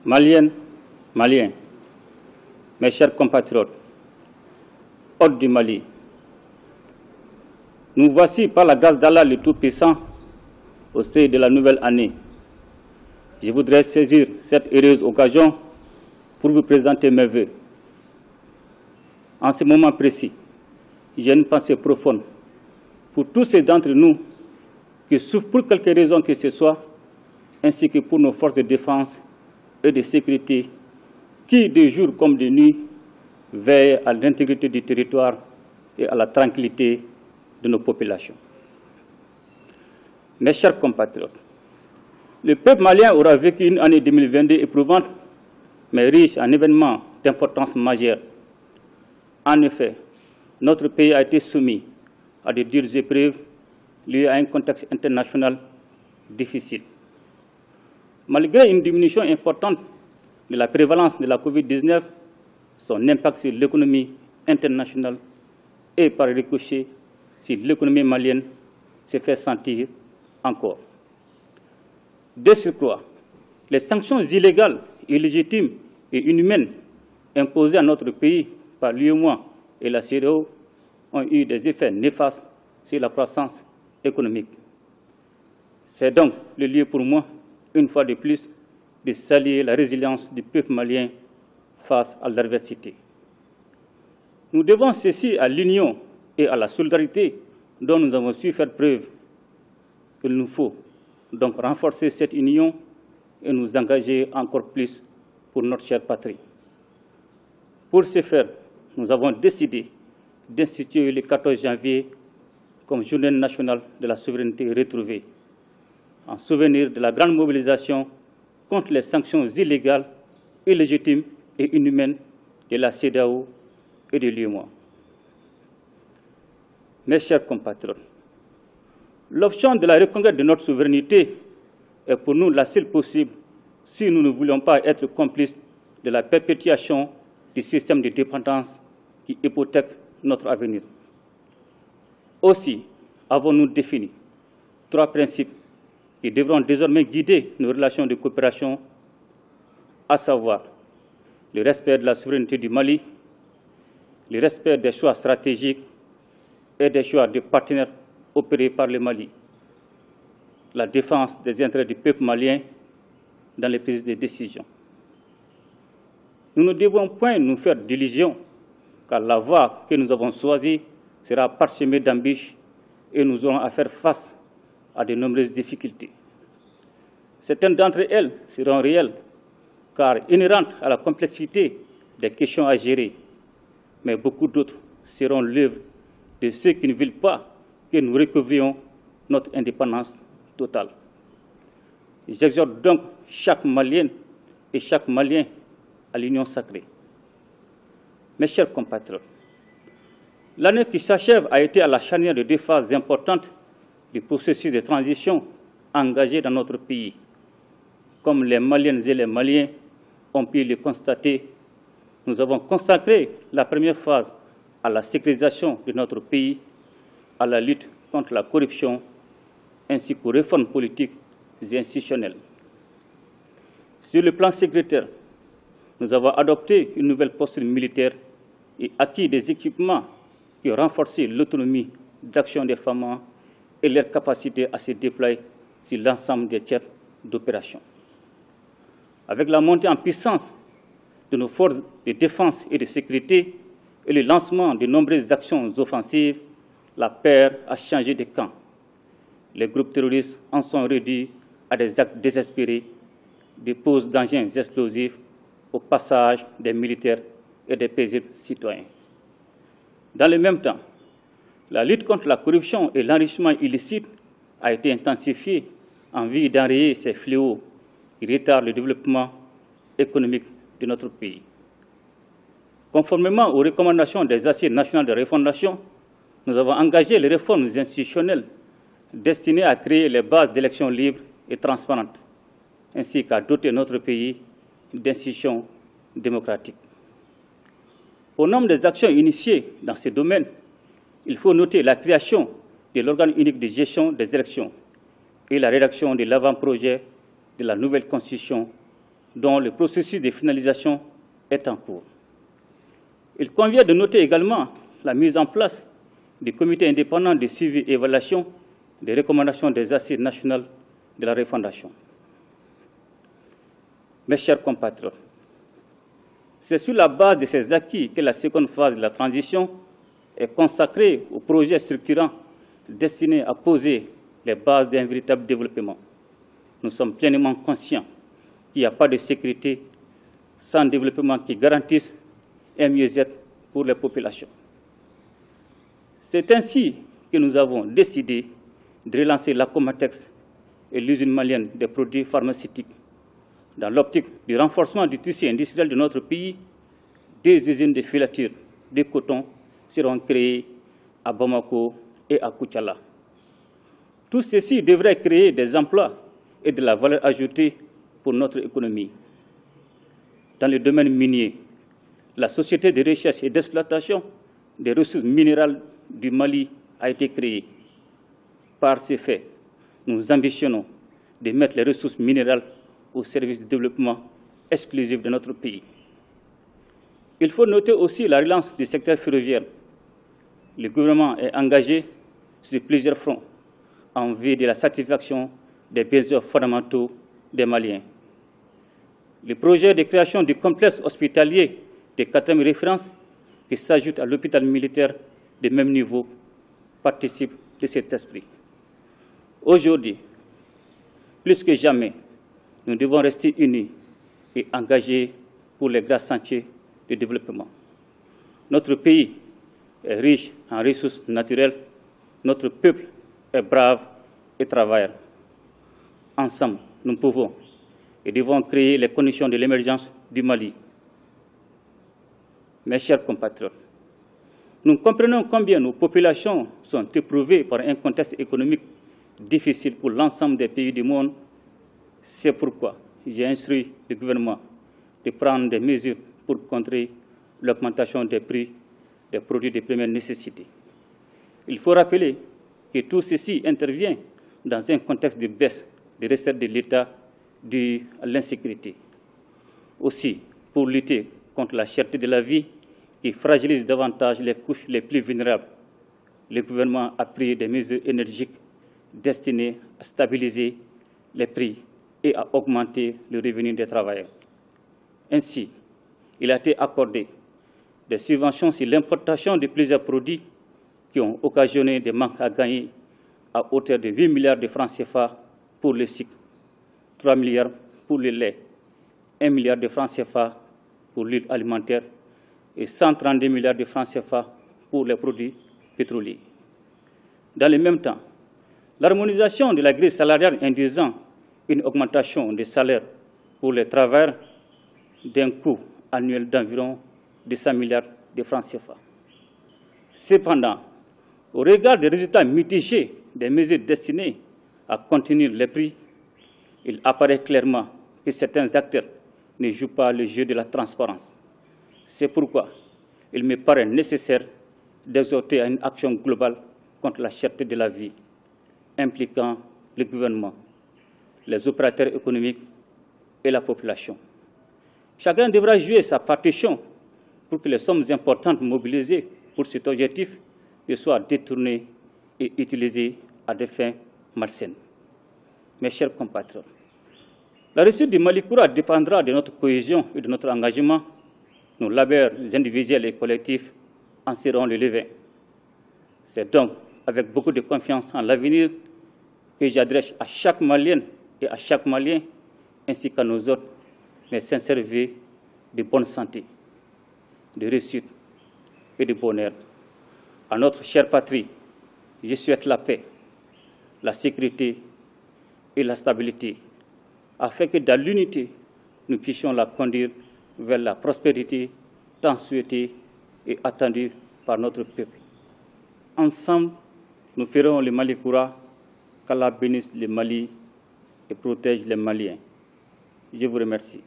Maliennes, Maliens, mes chers compatriotes, hôtes du Mali, nous voici par la grâce d'Allah le Tout-Puissant au seuil de la nouvelle année. Je voudrais saisir cette heureuse occasion pour vous présenter mes vœux. En ce moment précis, j'ai une pensée profonde pour tous ceux d'entre nous qui souffrent pour quelque raison que ce soit, ainsi que pour nos forces de défense et de sécurité qui, de jour comme de nuit, veillent à l'intégrité du territoire et à la tranquillité de nos populations. Mes chers compatriotes, le peuple malien aura vécu une année 2022 éprouvante, mais riche en événements d'importance majeure. En effet, notre pays a été soumis à de dures épreuves liées à un contexte international difficile. Malgré une diminution importante de la prévalence de la COVID-19, son impact sur l'économie internationale et par ricochet sur l'économie malienne se fait sentir encore. De surcroît, les sanctions illégales, illégitimes et inhumaines imposées à notre pays par l'UEMOA et la CEDEAO ont eu des effets néfastes sur la croissance économique. C'est donc le lieu pour moi, une fois de plus, de saluer la résilience du peuple malien face à l'adversité. Nous devons ceci à l'union et à la solidarité dont nous avons su faire preuve. Il nous faut donc renforcer cette union et nous engager encore plus pour notre chère patrie. Pour ce faire, nous avons décidé d'instituer le 14 janvier comme journée nationale de la souveraineté retrouvée, en souvenir de la grande mobilisation contre les sanctions illégales, illégitimes et inhumaines de la CEDEAO et de l'UEMOA. Mes chers compatriotes, l'option de la reconquête de notre souveraineté est pour nous la seule possible si nous ne voulons pas être complices de la perpétuation du système de dépendance qui hypothèque notre avenir. Aussi, avons-nous défini 3 principes qui devront désormais guider nos relations de coopération, à savoir le respect de la souveraineté du Mali, le respect des choix stratégiques et des choix de partenaires opérés par le Mali, la défense des intérêts du peuple malien dans les prises de décision. Nous ne devons point nous faire d'illusions, car la voie que nous avons choisie sera parsemée d'embûches et nous aurons à faire face à de nombreuses difficultés. Certaines d'entre elles seront réelles, car inhérentes à la complexité des questions à gérer, mais beaucoup d'autres seront l'œuvre de ceux qui ne veulent pas que nous recouvrions notre indépendance totale. J'exhorte donc chaque Malienne et chaque Malien à l'union sacrée. Mes chers compatriotes, l'année qui s'achève a été à la charnière de 2 phases importantes du processus de transition engagé dans notre pays. Comme les Maliennes et les Maliens ont pu le constater, nous avons consacré la première phase à la sécurisation de notre pays, à la lutte contre la corruption, ainsi qu'aux réformes politiques et institutionnelles. Sur le plan sécuritaire, nous avons adopté une nouvelle posture militaire et acquis des équipements qui ont renforcé l'autonomie d'action des femmes et leur capacité à se déployer sur l'ensemble des théâtres d'opération. Avec la montée en puissance de nos forces de défense et de sécurité et le lancement de nombreuses actions offensives, la paix a changé de camp. Les groupes terroristes en sont réduits à des actes désespérés, des poses d'engins explosifs au passage des militaires et des paisibles citoyens. Dans le même temps, la lutte contre la corruption et l'enrichissement illicite a été intensifiée en vue d'enrayer ces fléaux qui retardent le développement économique de notre pays. Conformément aux recommandations des Assises nationales de refondation, nous avons engagé les réformes institutionnelles destinées à créer les bases d'élections libres et transparentes, ainsi qu'à doter notre pays d'institutions démocratiques. Au nombre des actions initiées dans ce domaine, il faut noter la création de l'organe unique de gestion des élections et la rédaction de l'avant-projet de la nouvelle Constitution dont le processus de finalisation est en cours. Il convient de noter également la mise en place du comité indépendant de suivi et évaluation des recommandations des assises nationales de la refondation. Mes chers compatriotes, c'est sur la base de ces acquis que la seconde phase de la transition est consacrée aux projets structurants destinés à poser les bases d'un véritable développement. Nous sommes pleinement conscients qu'il n'y a pas de sécurité sans développement qui garantisse un mieux-être pour les populations. C'est ainsi que nous avons décidé de relancer l'Acomatex et l'usine malienne des produits pharmaceutiques. Dans l'optique du renforcement du tissu industriel de notre pays, deux usines de filature de coton seront créées à Bamako et à Koutiala. Tout ceci devrait créer des emplois et de la valeur ajoutée pour notre économie. Dans le domaine minier, la Société de recherche et d'exploitation des ressources minérales du Mali a été créée. Par ces faits, nous ambitionnons de mettre les ressources minérales au service du développement exclusif de notre pays. Il faut noter aussi la relance du secteur ferroviaire. Le gouvernement est engagé sur plusieurs fronts en vue de la satisfaction des besoins fondamentaux des Maliens. Le projet de création du complexe hospitalier de 4e référence, qui s'ajoute à l'hôpital militaire de même niveau, participe de cet esprit. Aujourd'hui, plus que jamais, nous devons rester unis et engagés pour les grands sentiers de développement. Notre pays est riche en ressources naturelles, notre peuple est brave et travailleur. Ensemble, nous pouvons et devons créer les conditions de l'émergence du Mali. Mes chers compatriotes, nous comprenons combien nos populations sont éprouvées par un contexte économique difficile pour l'ensemble des pays du monde. C'est pourquoi j'ai instruit le gouvernement de prendre des mesures pour contrer l'augmentation des prix des produits de première nécessité. Il faut rappeler que tout ceci intervient dans un contexte de baisse des recettes de l'État due à l'insécurité. Aussi, pour lutter contre la cherté de la vie qui fragilise davantage les couches les plus vulnérables, le gouvernement a pris des mesures énergiques destinées à stabiliser les prix et à augmenter le revenu des travailleurs. Ainsi, il a été accordé des subventions sur l'importation de plusieurs produits qui ont occasionné des manques à gagner à hauteur de 8 milliards de francs CFA pour le sucre, 3 milliards pour le lait, 1 milliard de francs CFA pour l'huile alimentaire et 132 milliards de francs CFA pour les produits pétroliers. Dans le même temps, l'harmonisation de la grille salariale induisant une augmentation des salaires pour les travailleurs d'un coût annuel d'environ 200 milliards de francs CFA. Cependant, au regard des résultats mitigés des mesures destinées à contenir les prix, il apparaît clairement que certains acteurs ne jouent pas le jeu de la transparence. C'est pourquoi il me paraît nécessaire d'exhorter à une action globale contre la cherté de la vie, impliquant le gouvernement, les opérateurs économiques et la population. Chacun devra jouer sa partition pour que les sommes importantes mobilisées pour cet objectif ne soient détournées et utilisées à des fins malsaines. Mes chers compatriotes, la réussite du Mali Koura dépendra de notre cohésion et de notre engagement. Nos labeurs individuels et collectifs en seront le levain. C'est donc avec beaucoup de confiance en l'avenir que j'adresse à chaque Malienne et à chaque Malien, ainsi qu'à nos autres, mes sincères vœux de bonne santé, de réussite et de bonheur. À notre chère patrie, je souhaite la paix, la sécurité et la stabilité, afin que dans l'unité, nous puissions la conduire vers la prospérité tant souhaitée et attendue par notre peuple. Ensemble, nous ferons le Mali Koura, qu'Allah bénisse le Mali et protège les Maliens. Je vous remercie.